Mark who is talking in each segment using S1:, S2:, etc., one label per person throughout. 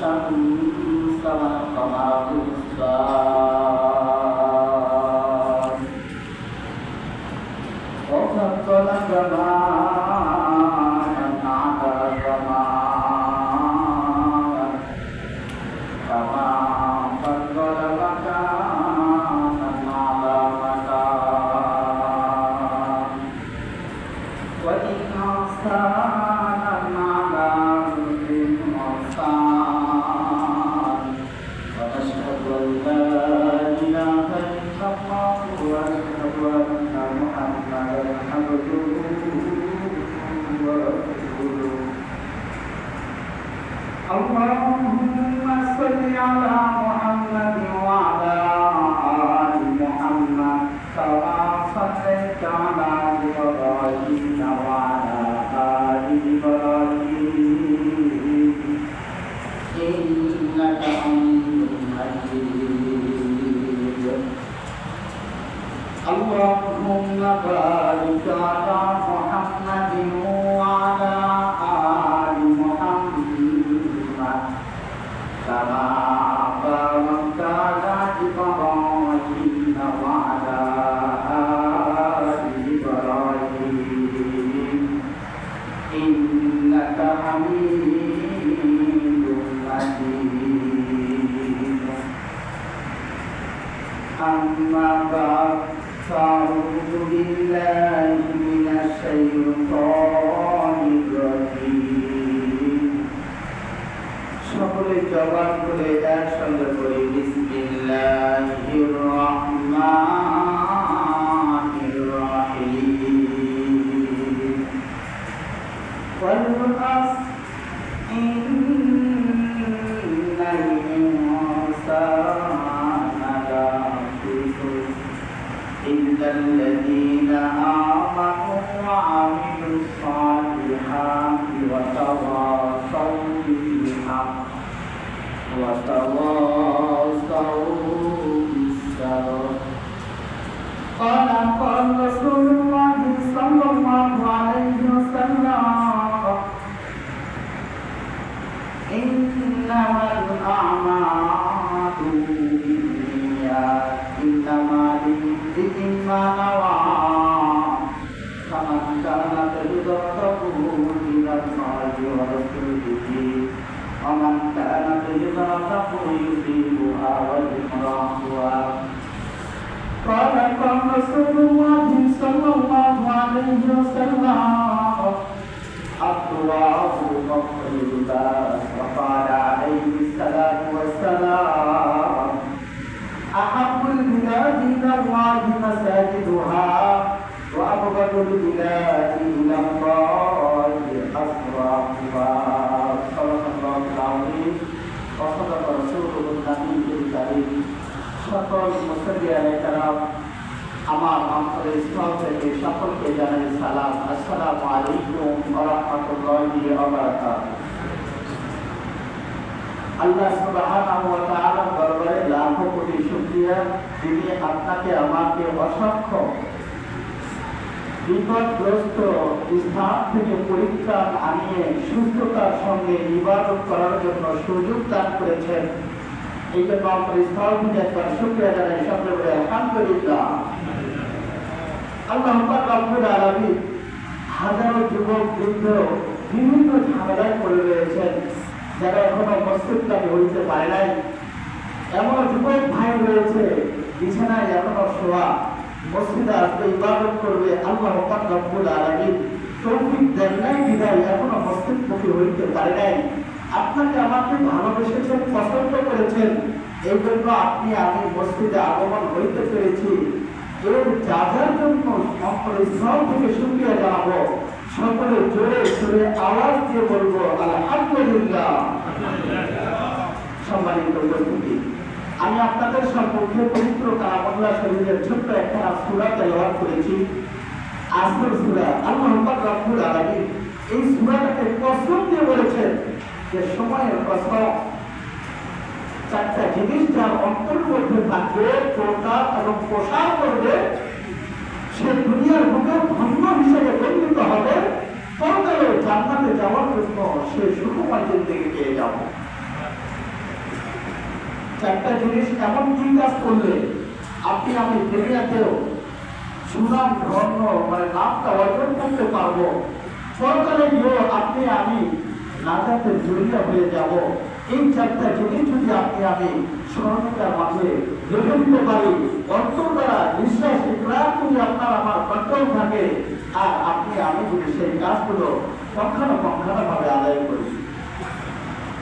S1: الشمس والقمر بحسبان وفضل زمانا على زمان كما فضل مكانا على مكان وإن أحسانا على كل إحسان ونشهد أن لا إله إلا الله ونشهد أن محمدا عبده ورسوله اللهم صل على محمد وعلى آل محمد كما صليت على إبراهيم وعلى آل إبراهيم إنك حميد مجيد اللهم بارك على محمد وعلى آل محمد كما باركت على إبراهيم وعلى آل إبراهيم إنك حميد مجيد أما بعد فأعوذ بالله من الشيطان الرجيم সকলে জবান করে একসঙ্গে পড়ি বিসমিল্লাহির রহমানির রহিম ওয়াল আসর ইন্নাল ইনসানা লাফি খুসর ইল্লাল্লাযীনা আমানু ওয়া আমিলুস সালিহাতি ওয়া তাওয়াসাউ বিল হক وتواصوا بالصبر قال رسول الله صلى الله عليه وسلم إنما الأعمال بالنيات إنما لكل ما نوى فمن كانت هجرته إلى الله ورسوله ومن كانت هجرته يصيبها ويكرهها قال رسول الله صلى الله عليه وسلم الدعاء مقبول وقال عليه الصلاة والسلام أحب البلاد إلى الله مساجدها وأبغض البلاد إلى الله أسواقها صدق الله العظيم وصدق رسوله النبي الكريم সকল মুসলিয়ানে کرام আমার অন্তরের স্থল থেকে সকলকে জানাই সালাম আসসালামু আলাইকুম ওয়া রাহমাতুল্লাহি ওয়া বারাকাতুহু আল্লাহ সুবহানাহু ওয়া তাআলার দরবারে লাখো কোটি শুকরিয়া যিনি আপনাকে আমাকে অসংখ্য বিপদগ্রস্ত স্থান থেকে পরিত্রাণ আনিয়ে সুস্থতার সঙ্গে ইবাদত করার জন্য সুযোগ দান করেছেন। এই জন্য আমরা স্থল থেকে একবার শুকরিয়া জানাই সকলে বলে আলহামদুলিল্লাহ। আল্লাহ পাক রব্বুল আলামিন হাজারো যুবক বৃদ্ধ বিভিন্ন ঝামেলায় পড়ে রয়েছেন, যারা এখনো মসজিদটাকে হইতে পারে নাই। এমন যুবক ভাই রয়েছে বিছানায় এখনো শোয়া, মসজিদে আসবে ইবাদত করবে, আল্লাহ পাক রব্বুল আলামিন তৌফিক দেন নাই বিধায় এখনো মসজিদমুখী হইতে পারে নাই। আপনাকে আমাকে ভালোবেসেছেন, পছন্দ করেছেন, এই জন্য আপনি আমি মসজিদে আগমন হইতে পেরেছি। এর যাদের জন্য স্থল থেকে শুকরিয়া জানাবো, সকলে জোরে জোরে আওয়াজ দিয়ে বলবো আলহামদুলিল্লাহ। সম্মানিত উপস্থিতি, আমি আপনাদের সম্মুখে পবিত্র কালামুল্লাহ শরীফের ছোট্ট একটা সূরা তেলাওয়াত করেছি, আসর সূরা। আল্লাহ পাক রব্বুল আলামিন এই সূরাটাকে কসম দিয়ে বলেছেন যে সময়ের কসম, চারটা জিনিস যার অন্তরের মধ্যে থাকবে, প্রকাশ এবং প্রসার করবে, সে দুনিয়ার বুকে ধন্য হিসেবে গণ্যিত হবে, পরকালে জান্নাতে যাওয়ার জন্য সে সুখময় জিন্দেগি পেয়ে যাবে। চারটা জিনিস এমন কি কাজ করলে আপনি আমি দুনিয়াতেও সুনাম ধর্ম মানে লাভটা অর্জন করতে পারবো, সরকারে গিয়েও আপনি আমি নাজাতে জড়িয়ে হয়ে যাব। এই চারটা জিনিস যদি আপনি আমি স্মরণতার মাঝে রেখে দিতে পারি, অন্তর দ্বারা বিশ্বাস ইকরার যদি আপনার আমার কন্ট্রোল থাকে, আর আপনি আমি যদি সেই কাজগুলো পঙ্খানুপঙ্খানুভাবে আদায় করি।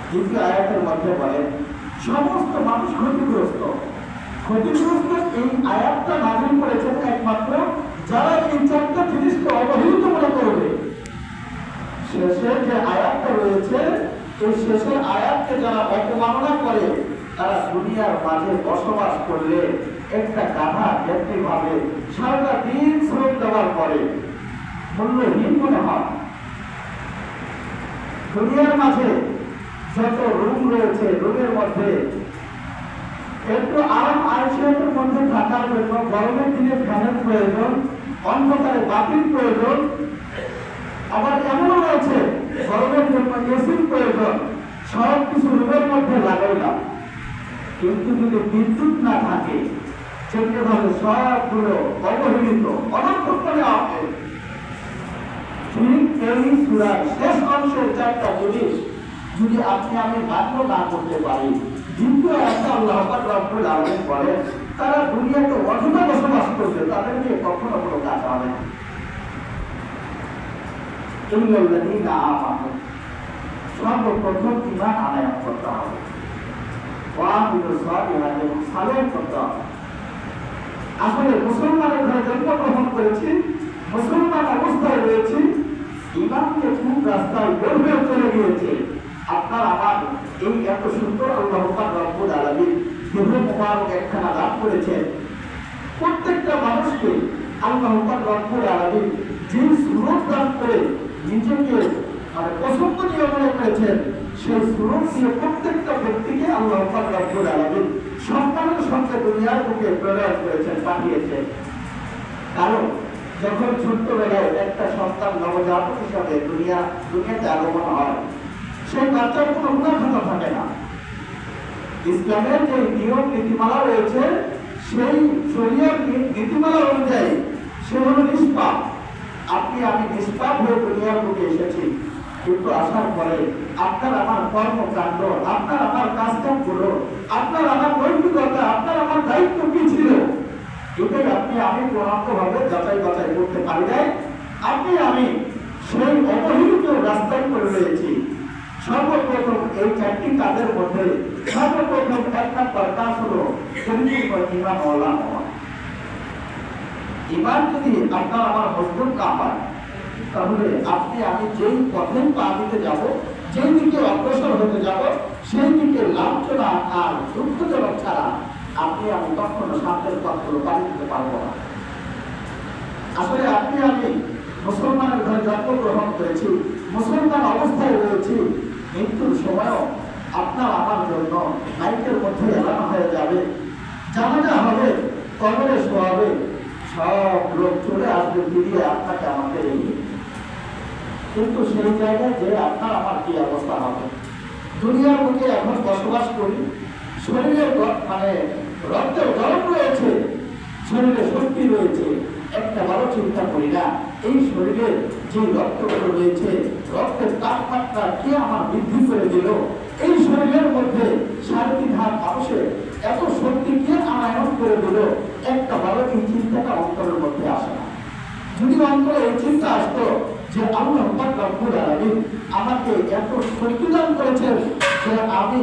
S1: দ্বিতীয় আয়াতের মধ্যে বলেন সমস্ত মানুষ ক্ষতিগ্রস্ত। এই আয়াতটা নাযিল করেছেন একমাত্র যারা এই চারটা জিনিসকে অবহেলিত মনে করবে। শেষের যে আয়াতটা রয়েছে, এই শেষের আয়াতকে যারা অপমাননা করে, তারা দুনিয়ার মাঝে বসবাস করলে একটা গাধা ব্যক্তি ভাবে সারাটা দিন শ্রম দেওয়ার পরে মূল্যহীন মনে হয়। দুনিয়ার মাঝে যত রুম রয়েছে, রুমের মধ্যে একটু আরাম আয়সের মধ্যে থাকার জন্য গরমের দিনে ফ্যানের প্রয়োজন, অন্ধকারে বাতির প্রয়োজন, আবার এমনও রয়েছে গরমের জন্য এসির প্রয়োজন। সব কিছু রুমের মধ্যে লাগাইলাম, কিন্তু যদি বিদ্যুৎ না থাকে সেভাবে সবগুলো অবহেলিত অনর্থক করে আসে। ঠিক এই সূরার শেষ অংশের চারটা জিনিস যদি আপনি আমি মান্য না করতে পারি, দ্বিতীয় একটা আল্লাহ পাক রব্বুল আলামিন বলেন তারা দুনিয়াতে অযথা বসবাস করবে, তাদেরকে কখনো কোনো কাজ হবে না। ইল্লাল্লাযীনা আমানু, সর্বপ্রথম ঈমান আনয়ন করতে হবে, ওয়া আমিলুস সালিহাতি, সালেহ করতে হবে। আসলে মুসলমানের ঘরে জন্মগ্রহণ করেছি, মুসলমান অবস্থায় রয়েছি, ঈমানকে খুব রাস্তায় বের হয়ে চলে গিয়েছে। আপনার আমার এই এত সুন্দর আল্লাহ পাক রব্বুল আলামিন দেহ মুবারক একখানা দান করেছেন। প্রত্যেকটা মানুষকে আল্লাহ পাক রব্বুল আলামিন যে সুরত দান করে নিজেকে পছন্দনীয় মনে করেছেন, সেই সুরত দিয়ে প্রত্যেকটা ব্যক্তিকে আল্লাহ পাক রব্বুল আলামিন সন্তানের সঙ্গে দুনিয়ার বুকে প্রেরণ করেছেন, পাঠিয়েছেন। কারণ যখন ছোট্টবেলায় একটা সন্তান নবজাতক হিসাবে দুনিয়াতে আগমন হয়, সেই বাচ্চার কোনো গুণাখাতা থাকে না। ইসলামের যে নিয়ম নীতিমালা রয়েছে, সেই শরীয়ত নীতিমালা অনুযায়ী সে হলো নিষ্পাপ। আপনি আমি নিষ্পাপ হয়ে দুনিয়ার বুকে এসেছি, কিন্তু আসার পরে আপনার আমার কর্মকাণ্ড, আপনার আমার কাজকামগুলো, আপনার আমার নৈতিকতা, আপনার আমার দায়িত্ব কি ছিল, এটাই আপনি আমি প্রমাণভাবে যাচাই বাছাই করতে পারি নাই। আপনি আমি সেই অবহেলিত রাস্তায় করে রয়েছি। সর্বপ্রথম এই চারটি কাজের মধ্যে সর্বপ্রথম এক নাম্বার কাজ হলো ঈমান ওয়ালা হওয়া। ঈমান যদি আপনার আমার মজবুত না হয়, তাহলে আপনি আমি যেই পথে পা দিতে যাব, যেই দিকে অগ্রসর হতে যাব, সেই দিকে লাভজনক আর দুঃখজনক ছাড়া আপনি আমি কখনো সামনের পথগুলো পাড়ি দিতে পারবো না। আসলে আপনি আমি মুসলমানের ঘরে জন্মগ্রহণ করেছি, মুসলমান অবস্থায় রয়েছি, মৃত্যুর সময়ও আপনার আমার জন্য মাইকের মধ্যে এলানো হয়ে যাবে, জানাজা হবে, কবরে শোয়াবে, সব লোক চলে আসবে ফিরিয়ে আপনাকে আমাকে রেখে। কিন্তু সেই জায়গায় যে আপনার আমার কি অবস্থা হবে? দুনিয়ার বুকে এখন বসবাস করি, শরীরে রক্তের গরম রয়েছে, শরীরে শক্তি রয়েছে, একটা ভালো চিন্তা করি না এই শরীরের যে রক্তগুলো রয়েছে, রক্তের তাপমাত্রা কে আমার বৃদ্ধি করে দিল, এই শরীরের মধ্যে 3.5 হাত মানুষের এত শক্তি কে আনায়ন করে দিল, একটা ভালো এই চিন্তাটা অন্তরের মধ্যে আসে না। যদি অন্তরে এই চিন্তা আসতো যে আল্লাহ পাক রব্বুল আলামিন আমাকে এত শক্তি দান করেছেন যে আমি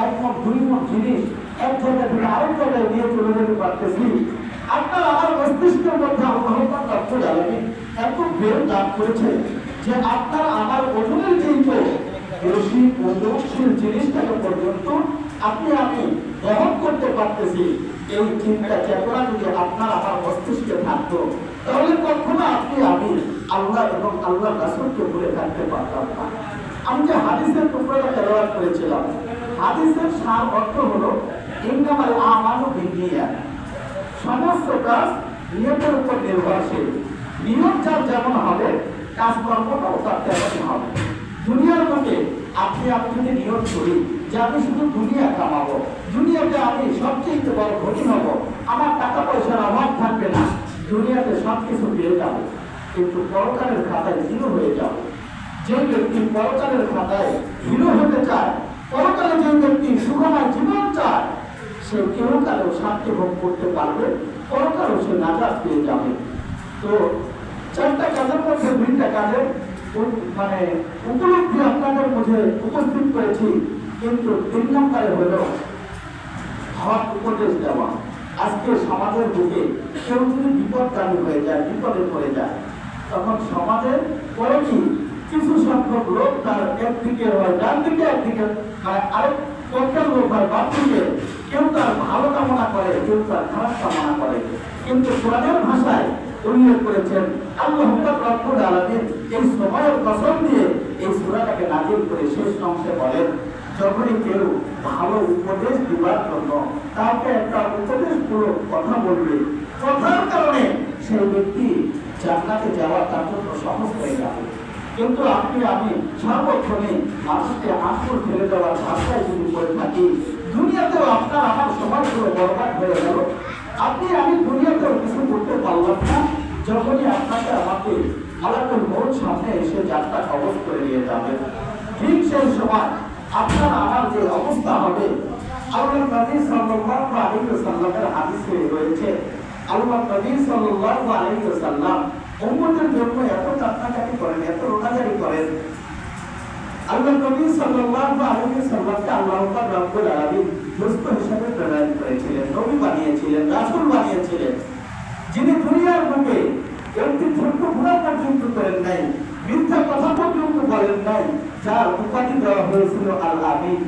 S1: 1 মণ 2 মণ জিনিস এক জায়গা থেকে আরেক জায়গায় নিয়ে চলে যেতে পারতেছি, আপনার আমার মস্তিষ্কের মধ্যে আল্লাহ পাক রব্বুল আলামিন এত বের দান করেছে যে আপনার আমার ওজনের যেহেতু বেশি ওজনশীল জিনিসটাকে পর্যন্ত আপনি আমি বহন করতে পারতেছি, এই চিন্তা চেতনা যদি আপনার আমার মস্তিষ্কে থাকতো, তাহলে কখনো আপনি আমি আল্লাহ এবং আল্লাহ রাসূলকে ভুলে থাকতে পারতাম না। আমি যে হাদিসের টুকরোটা তেলাওয়াত করেছিলাম, হাদিসের সার অর্থ হলো ইন্নামাল আমালু বিন্নিয়াত, সমস্ত কাজ নিয়তের উপর নির্ভরশীল। নিয়ত যার যেমন হবে, কাজকর্মটাও তার তেমনই হবে। দুনিয়ার মধ্যে আপনি আমি যদি নিয়ত করি যে আমি শুধু দুনিয়া কামাবো, দুনিয়াতে আমি সবচেয়ে বড় ধনী হব, আমার টাকা পয়সার অভাব থাকবে না, দুনিয়াতে সব কিছু পেয়ে যাব, কিন্তু পরকালের খাতায় হিরো হয়ে যাব। যে ব্যক্তি পরকালের খাতায় হিরো হতে চায়, পরকালে যে ব্যক্তি সুখময় জীবন চায়, সে কেউকালেও শান্তি ভোগ করতে পারবে, পরকালেও সে নাজাত পেয়ে যাবে। তো চারটা কাজের মধ্যে দুইটা কাজের মানে উপলব্ধি আপনাদের মধ্যে উপস্থিত করেছি, কিন্তু 3 নম্বরে হলো হক উপদেশ দেওয়া। আজকে সমাজের বুকে কেউ যদি বিপদগামী হয়ে যায়, বিপদে পড়ে যায়, তখন সমাজের পরে কি কিছু সংখ্যক লোক তার একদিকে হয় ডান দিকে, একদিকে মানে আরেক পক্ষের লোক হয় বাম দিকে, কেউ তার ভালো কামনা করে, কেউ তার খারাপ কামনা করে। কিন্তু কোরআনের ভাষায় উল্লেখ করেছেন আল্লাহ রাব্বুল আলামিন এই সময়ের কসম দিয়ে এই সূরাটাকে নাযিল করে শেষ অংশে বলেন, যখনই কেউ ভালো উপদেশ দেওয়ার জন্য তাকে একটা উপদেশমূলক কথা বলবে, কথার কারণে সেই ব্যক্তি জান্নাতে যাওয়া তার জন্য সহজ হয়ে যাবে। কিন্তু আপনি আমি সর্বক্ষণে মানুষকে আঙ্গুল ফেলে দেওয়ার ভাষায় যদি করে থাকি, দুনিয়াতেও আপনার আমার সমাজগুলো বরবাদ হয়ে গেল, আপনি আমি দুনিয়াতেও কিছু করতে পারলাম না। যখনই আপনাকে আমাকে মালাকুল মউত সামনে এসে যাত্রা কবজ করে নিয়ে যাবে, ঠিক সেই সময় আপনার আমার যে অবস্থা হবে, আল্লাহ নবী সাল্লাল্লাহু আলাইহি ওয়াসাল্লামের হাদিসে রয়েছে, আল্লাহ নবী সাল্লাল্লাহু আলাইহি ওয়াসাল্লাম উম্মতের জন্য এত কান্নাকাটি করেন, এত রোনাজারি করেন। আল্লাহ নবী সাল্লাল্লাহু আলাইহি ওয়াসাল্লামকে আল্লাহ রাব্বুল আলামিন দোস্ত হিসেবে প্রেরণ করেছিলেন, নবী বানিয়েছিলেন, রাসূল বানিয়েছিলেন, যিনি দুনিয়ার বুকে একটি ছোট্ট গুনাহ পর্যন্ত করেন নাই, মিথ্যা কথা পর্যন্ত বলেন নাই, যার উপাধি দেওয়া হয়েছিল আল আমিন।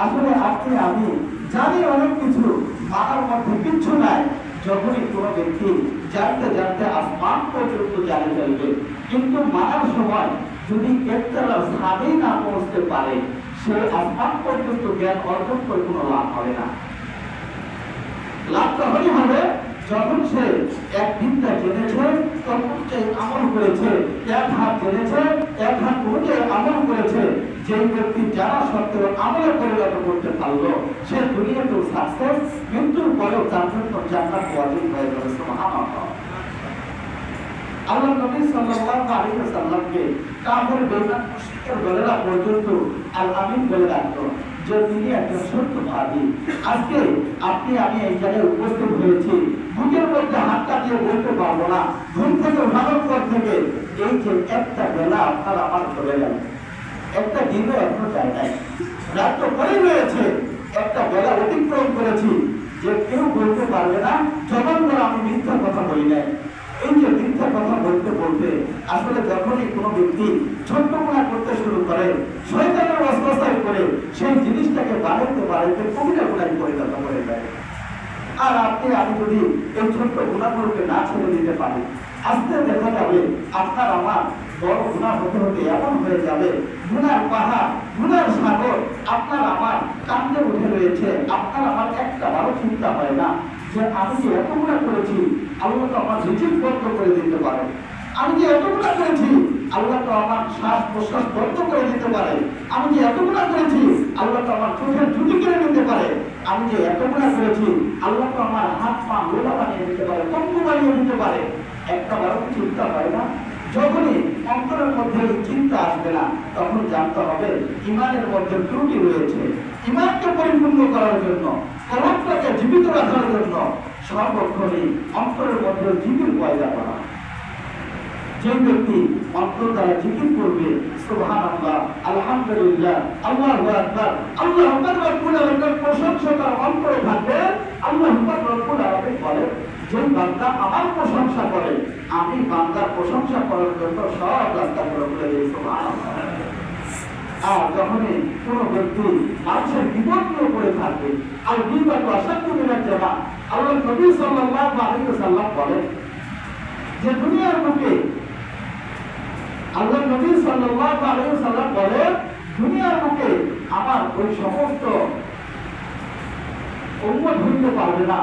S1: আসলে আপনি আমি জানি অনেক কিছু, মানার মধ্যে কিচ্ছু নাই। যখনই কোনো ব্যক্তি জানতে জানতে আসমান পর্যন্ত জানে ফেলবে, কিন্তু মানার সময় যদি একতলার ছাদেই না পৌঁছতে পারে, সে আসমান পর্যন্ত জ্ঞান অর্জন করে কোনো লাভ হবে না। লাভ তখনই হবে যখন সে এক দিনটা জেনেছে, তখন সে আমল করেছে, এক হাত জেনেছে, এক হাত অনুযায়ী আমল করেছে। যে ব্যক্তি জানা সত্ত্বেও আমলে পরিণত করতে পারলো, সে দুনিয়াতেও সাকসেস, মৃত্যুর পরেও তার জন্য জান্নাত ওয়াজিব হয়ে যাবে। সুবহানাল্লাহ। আল্লাহ নবী সাল্লাল্লাহু আলাইহি ওয়াসাল্লামকে কাফের বেঈমান মুশরিকের দলেরা পর্যন্ত আল আমিন বলে ডাকতো, যে তিনি একজন সত্যবাদী। আজকে আপনি আমি এই জায়গায় উপস্থিত হয়েছি, বুকের মধ্যে হাতটা দিয়ে বলতে পারবো না, ঘুম থেকে উঠানোর পর থেকে এই যে একটা বেলা আপনার আমার চলে গেল, একটা দিনও এখনো যায় নাই, রাত তো পরে রয়েছে, একটা বেলা অতিক্রম করেছি, যে কেউ বলতে পারবে না যখন আমি মিথ্যা কথা বলি নাই। এই যে মিথ্যা কথা বলতে বলতে আসলে যখনই কোনো ব্যক্তি ছোট্ট গুনাহ করতে শুরু করে, শয়তানের ওয়াসওয়াসায় করে সেই জিনিসটাকে বাড়াইতে বাড়াইতে কবিরা গুনাহে পরিণত করে দেয়। আর আপনি আমি যদি এই ছোট্ট গুনাহগুলোকে না ছেড়ে দিতে পারি, আস্তে দেখা যাবে আপনার আমার বড় গুনাহ হতে হতে এমন হয়ে যাবে, গুনার পাহাড়, গুনার সাগর আপনার আমার কাঁধে উঠে রয়েছে। আপনার আমার একটা বারো চিন্তা হয় না যে আমি যে এত গুনাহ করেছি, আল্লাহ তো আমার রিজিক বন্ধ করে দিতে পারে। আমি যে এত গুনাহ করেছি, আল্লাহ তো আমার শ্বাস প্রশ্বাস বন্ধ করে দিতে পারে। আমি যে এত গুনাহ করেছি, আল্লাহ তো আমার চোখের জুতি কেড়ে নিতে পারে। আমি যে এত গুনাহ করেছি, আল্লাহ তো আমার হাত পা লোলা বানিয়ে দিতে পারে, পঙ্গু বানিয়ে দিতে পারে। একটা বারো চিন্তা হয় না। যখনই অন্তরের মধ্যে চিন্তা আসবে না, তখন জানতে হবে ইমানের মধ্যে ত্রুটি রয়েছে। ইমানকে পরিপূর্ণ করার জন্য, কলবটাকে জীবিত রাখার জন্য সর্বক্ষণই অন্তরের মধ্যে জিকির পয়দা করা। যে ব্যক্তি অন্তর দ্বারা জিকির করবে, সুবহানাল্লাহ, আলহামদুলিল্লাহ, আল্লাহু আকবার, আল্লাহু আকবার রব্বুল আলামিনের প্রশংসা তার অন্তরে থাকবে। আল্লাহু আকবার রব্বুল আলামিন বলেন, যে বান্দা আমার প্রশংসা করে, আমি বান্দার প্রশংসা করার জন্য সব রাস্তা করে দিই। সুবহানাল্লাহ। আর যখনই কোনো ব্যক্তি মানুষের বিপদ নিয়ে পড়ে থাকবে, আর বিপদ অসাধ্য মিনার জামা, আল্লাহ নবী সাল্লাল্লাহু আলাইহি ওয়াসাল্লাম বলেন যে দুনিয়ার বুকে, আল্লাহ নবী সাল্লাল্লাহু আলাইহি ওয়াসাল্লাম বলেন, দুনিয়ার বুকে আমার ওই সমস্ত উম্মত হইতে পারবে না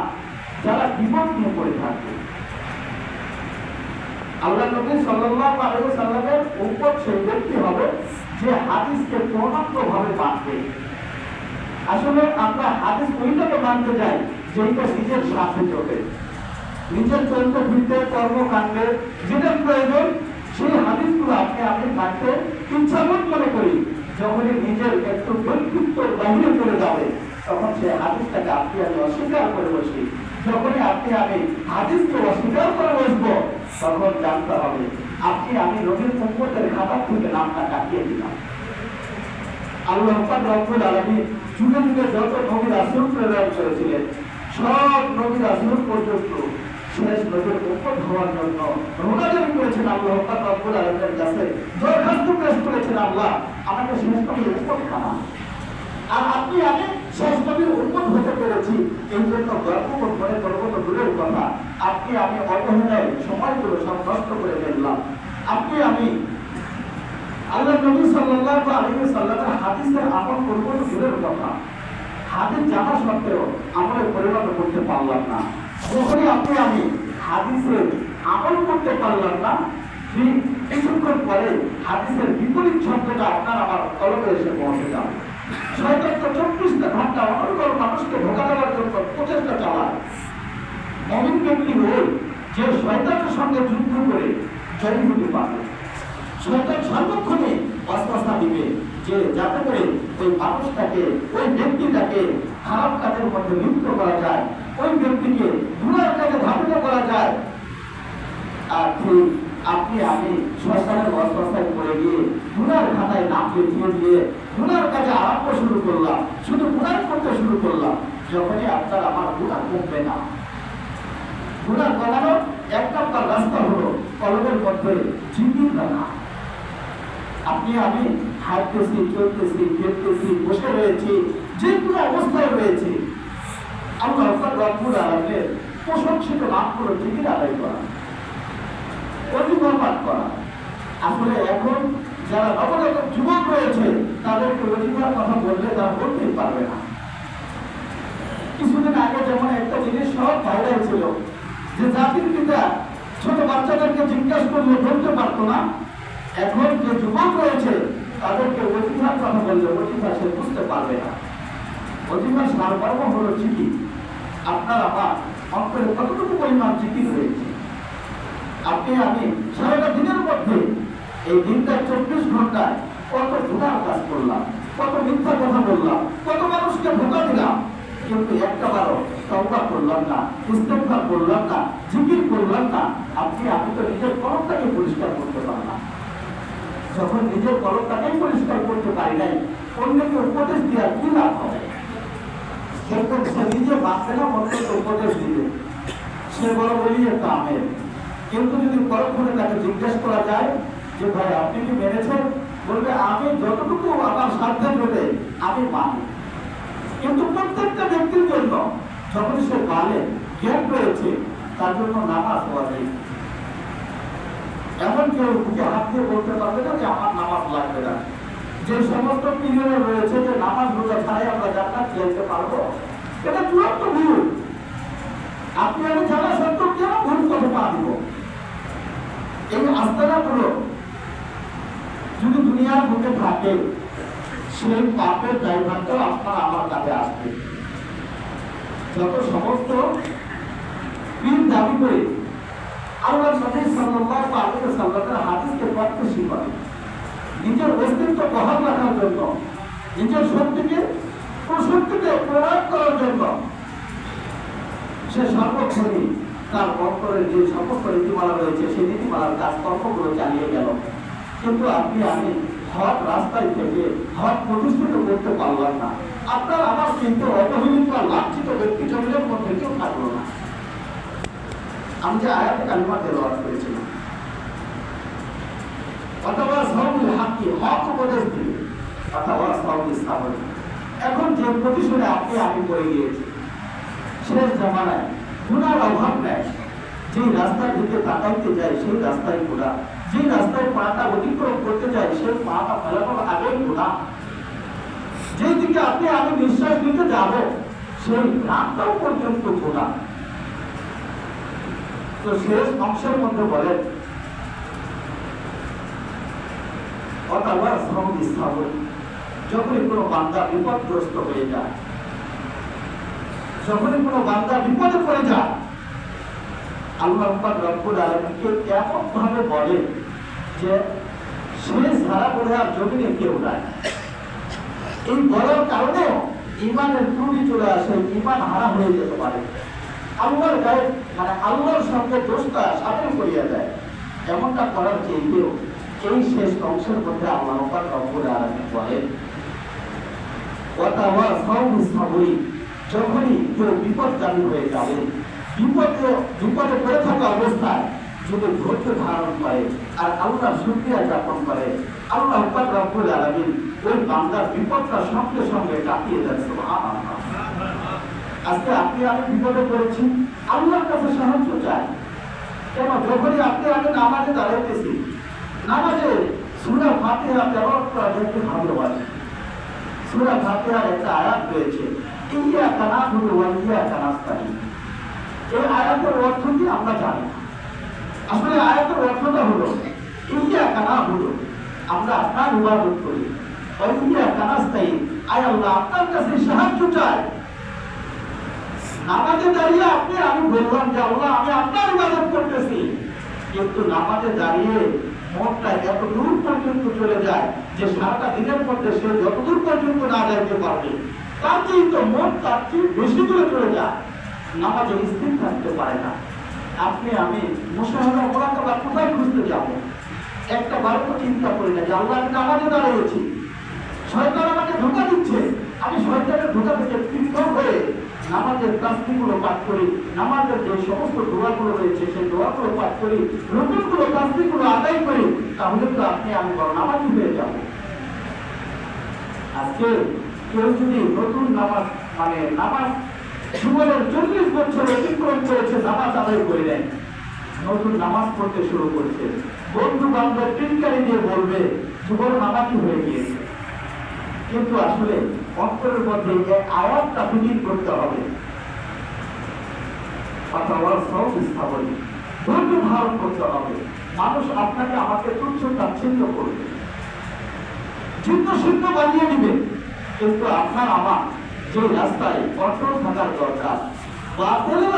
S1: যারা বিপদ নিয়ে পড়ে থাকবে। আল্লাহ নবী সাল্লাল্লাহু আলাইহি ওয়াসাল্লামের উম্মত সেই ব্যক্তি হবে যে হাদিসকে পূর্ণাঙ্গভাবে মানবে। আসলে আমরা হাদিস ওইটাকে মানতে যাই যেটা নিজের সাথে চলে, নিজের চলতে ফিরতে কর্মকাণ্ডে যেটা প্রয়োজন সেই হাদিসগুলো আপনি আমি মানতে ইচ্ছাবোধ মনে করি। যখনই নিজের একটু ব্যক্তিত্ব বাহিরে চলে যাবে তখন সেই হাদিসটাকে আপনি আমি অস্বীকার করে বসি। যখনই আপনি আমি হাদিসকে অস্বীকার করে বসবো তখন জানতে হবে আপনি আমি নবীর উম্মতের খাতা থেকে নামটা কাটিয়ে দিলাম। আল্লাহ পাক রব্বুল আলামিন যুগে যুগে যত নবী রাসূল প্রেরণ করেছিলেন সব নবী রাসূল পর্যন্ত শেষ নবীর উম্মত হওয়ার জন্য রোনাজারি করেছেন আল্লাহ পাক রব্বুল আলামিনের কাছে, দরখাস্ত পেশ করেছেন আল্লাহ আমাকে শেষ নবীর উম্মত বানান। আর আপনি আমি শেষ নবীর উম্মত হতে পেরেছি এই জন্য গর্ব মনে করবো তো দূরের কথা, আপনি আমি অবহেলায় সময়গুলো সব নষ্ট করে ফেললাম। আপনি আমি আল্লাহ নবী সাল্লাল্লাহু আলাইহি ওয়াসাল্লামের হাদিসের আমল করব তো দূরের কথা, হাদিস জানা সত্ত্বেও আমলে পরিণত করতে পারলাম না। যখনই আপনি আমি হাদিসের আমল করতে পারলাম না ঠিক কিছুক্ষণ পরে হাদিসের বিপরীত শব্দটা আপনার আমার কলমে এসে পৌঁছে যাবে। শয়তান তো 24 ঘন্টা অনর্গল মানুষকে ধোঁকা দেওয়ার জন্য প্রচেষ্টা চালায়। মুমিন ব্যক্তি ওই যে শয়তানের সঙ্গে যুদ্ধ করে জয়ী হতে পারে। শয়তান সর্বক্ষণে ওয়াসওয়াসা দিবে যে যাতে করে ওই মানুষটাকে ওই ব্যক্তিটাকে খারাপ কাজের মধ্যে লিপ্ত করা যায়, ওই ব্যক্তিকে গুনার কাজে ধাবিত করা যায়। আর ঠিক আপনি আমি শয়তানের ওয়াসওয়াসায় পড়ে গিয়ে গুনার খাতায় নাম লিখিয়ে দিয়ে গুনার কাজে আরম্ভ শুরু করলাম, শুধু গুনার করতে শুরু করলাম। যখনই আপনার আমার গুনাহ কমবে না, গুনাহ কমানোর এক নম্বর রাস্তা হলো কলমের মধ্যে জিকির রাখা। আপনি আমি হাঁটতেছি, চলতেছি, ফিরতেছি, বসে রয়েছি, যে কোনো অবস্থায় রয়েছে আল্লাহ রব্বুল আলামিনের প্রশংসিত নামগুলো জিকির আদায় করা, ওযিফা পাঠ করা। আসলে এখন যারা নবজাতক যুবক রয়েছে তাদেরকে ওযিফার কথা বললে তারা বলতেই পারবে না। কিছুদিন আগে যেমন একটা জিনিস সব ভাইরাল ছিল যে জাতির পিতা ছোট বাচ্চাদেরকে জিজ্ঞাসা করলে বলতে পারতো না, এখন যে যুবক রয়েছে তাদেরকে ওযিফার কথা বললে ওযিফা সে বুঝতে পারবে না। ওযিফার সারমর্ম হলো জিকির। আপনার আমার অন্তরে কতটুকু পরিমাণ জিকির রয়েছে। আপনি আমি সারাটা দিনের মধ্যে এই দিনটা 24 ঘন্টায় কত গুনাহ কাজ করলাম, কত মিথ্যা কথা বললাম, কত মানুষকে ধোঁকা দিলাম, কিন্তু একটাবারও তওবা করলাম না, ইস্তেগফার করলাম না, জিকির করলাম না। আপনি আমি তো নিজের কলমটাকে পরিষ্কার করতে পারলাম। যখন নিজের কলমটাকেই পরিষ্কার করতে পারি নাই অন্যকে উপদেশ দেওয়ার কি লাভ হবে? কিন্তু সে নিজে বাঁচবে না, অন্যকে উপদেশ দিবে, সে বড় বলি একটা আমের। কিন্তু যদি পরক্ষণে তাকে জিজ্ঞেস করা যায় যে ভাই আপনি কি মেনেছেন, বলবে আমি যতটুকু আমার সাধ্যে পেলে আমি মানি। কিন্তু প্রত্যেকটা ব্যক্তির জন্য যখন সে পালে জ্ঞান রয়েছে তার জন্য নামাজ হওয়া যায়। এমন কেউ বুকে হাত দিয়ে বলতে পারবে না যে আমার নামাজ লাগবে না। যে সমস্ত পিরিয়ড রয়েছে যে নামাজ রোজা ছাড়াই আমরা জান্নাত যেতে পারবো, এটা চূড়ান্ত ভুল। আপনি আমি জানা সত্ত্বেও কেন ভুল কথা পা দিব? এই আস্তানাগুলো যদি দুনিয়ার বুকে থাকে সেই পাপের দায়ভারটাও আপনার আমার কাছে আসবে। যত সমস্ত পীর দাবি করে আল্লাহ নবী সাল্লাল্লাহু আলাইহি ওয়াসাল্লামের হাদিসকে প্রত্যাশী করে নিজের অস্তিত্ব বহাল রাখার জন্য, নিজের শক্তিকে প্রশক্তিতে প্রয়োগ করার জন্য সে সর্বক্ষণই তার অন্তরের যে সমস্ত নীতিমালা রয়েছে সেই নীতিমালার কাজকর্মগুলো চালিয়ে গেল। কিন্তু আপনি আমি হক রাস্তায় থেকে হক প্রতিষ্ঠিত করতে পারলাম না। আপনার আমার কিন্তু অবহেলিত বা লাঞ্ছিত ব্যক্তি জমিনের মধ্যে কেউ থাকলো না। আমি যে আয়াতে কালিমা তেলাওয়াত করেছিলাম, অথবা সাউল হাকি হক উপদেশ দিবে, অথবা সাউল সাবর। এখন যে প্রতিশোধে আপনি আমি পড়ে গিয়েছি, শেষ জামানায় গুনার অভাব নেই। যেই রাস্তার দিকে তাকাইতে যায় সেই রাস্তায় গুনাহ, যেই রাস্তায় পাটা অতিক্রম করতে যায় সেই পাটা ফেলানোর আগেই গুনাহ, যেই দিকে আপনি আমি নিঃশ্বাস নিতে যাব সেই নামটাও পর্যন্ত গুনাহ। তো শেষ অংশের মধ্যে বলেন অথবা যখনই কোনো বান্দা বিপদগ্রস্ত হয়ে যায়, যখনই কোনো বান্দা বিপদে পড়ে যায়, আল্লাহ পাক রব্বুল আলামিনকে এমন ভাবে বলে যে সে সারা বলে আর জমিনে কেউ নাই। এই বলার কারণেও ইমানের ত্রুটি চলে আসে, ইমান হারা হয়ে যেতে পারে, আল্লাহর গায়ে মানে আল্লাহর সঙ্গে দোষটা সামিল করিয়া দেয়। এমনটা করার চেয়েও এই শেষ অংশের মধ্যে আল্লাহ পাক রব্বুল আলামিন বলেন ওয়াতাওয়াসাউ বিস-সাবরি, যখনই কেউ বিপদগামী হয়ে যাবে, বিপদে পড়ে থাকা অবস্থায় যদি ধৈর্য ধারণ করে আর আল্লাহ শুকরিয়া জ্ঞাপন করে, আল্লাহ পাক রব্বুল আলামিন ওই বান্দার বিপদটা সঙ্গে সঙ্গে কাটিয়ে দেন। সুবহানাল্লাহ। আজকে আপনি আমি বিপদে পড়েছি, আল্লাহর কাছে সাহায্য চাই। কেন? যখনই আপনি আমি নামাজে দাঁড়াইতেছি, নামাজে সূরা ফাতিহা তেলাওয়াত করা দেখতে ভালোবাসি। সূরা ফাতিহার একটা আয়াত রয়েছে, ইয়্যাকা না'বুদু ওয়া ইয়্যাকা নাস্তাঈন। এই আয়াতের অর্থ কি আমরা জানি না। আসলে আয়াতের অর্থটা হলো ইয়্যাকা না'বুদু, আমরা আপনার ইবাদত করি, ওয়া ইয়্যাকা নাস্তাঈন, আয় আল্লাহ আপনার কাছে সাহায্য চাই। নামাজে দাঁড়িয়ে আপনি আমি বললাম যে আল্লাহ আমি আপনার ইবাদত করতেছি, কিন্তু নামাজে দাঁড়িয়ে মনটা এত দূর পর্যন্ত চলে যায় যে সারাটা দিনের মধ্যে সে যতদূর পর্যন্ত না যাইতে পারবে তার চেয়ে তো মন তার চেয়ে বেশি দূরে চলে যায়, নামাজে স্থির থাকতে পারে না। আপনি আমি মুশাহাদা মুরাকাবা কোথায় খুঁজতে যাব? একটা বার তো চিন্তা করি না যে আল্লাহ আমি নামাজে দাঁড়িয়েছি, শয়তান আমাকে ধোঁকা দিচ্ছে, আমি শয়তানের ধোঁকা থেকে পৃথক হয়ে নামাজের তাসবিহগুলো পাঠ করি, নামাজের যে সমস্ত দোয়াগুলো রয়েছে সেই দোয়াগুলো পাঠ করি, রুকুগুলো তাসবিহগুলো আদায় করি, তাহলে তো আপনি আমি বড় নামাজি হয়ে যাব। আজকে কেউ যদি নতুন নামাজ মানে নামাজ জীবনের 40 বছর অতিক্রম করেছে, নামাজ আদায় করে নেন, নতুন নামাজ পড়তে শুরু করছে, বন্ধু বান্ধব টিনকারি দিয়ে বলবে জীবন নামাজি হয়ে গিয়েছে। কিন্তু আসলে অন্তরের মধ্যে এই আয়াতটা ফিকির করতে হবে, ওয়াতাওয়াসাউ বিস-সাবরি, ধৈর্য ধারণ করতে হবে। মানুষ আপনাকে আমাকে তুচ্ছ তাচ্ছিল্য করবে, চিহ্ন চিহ্ন বানিয়ে দিবে, কিন্তু আপনার আমার যে রাস্তায় অটল থাকার দরকার, বাতিল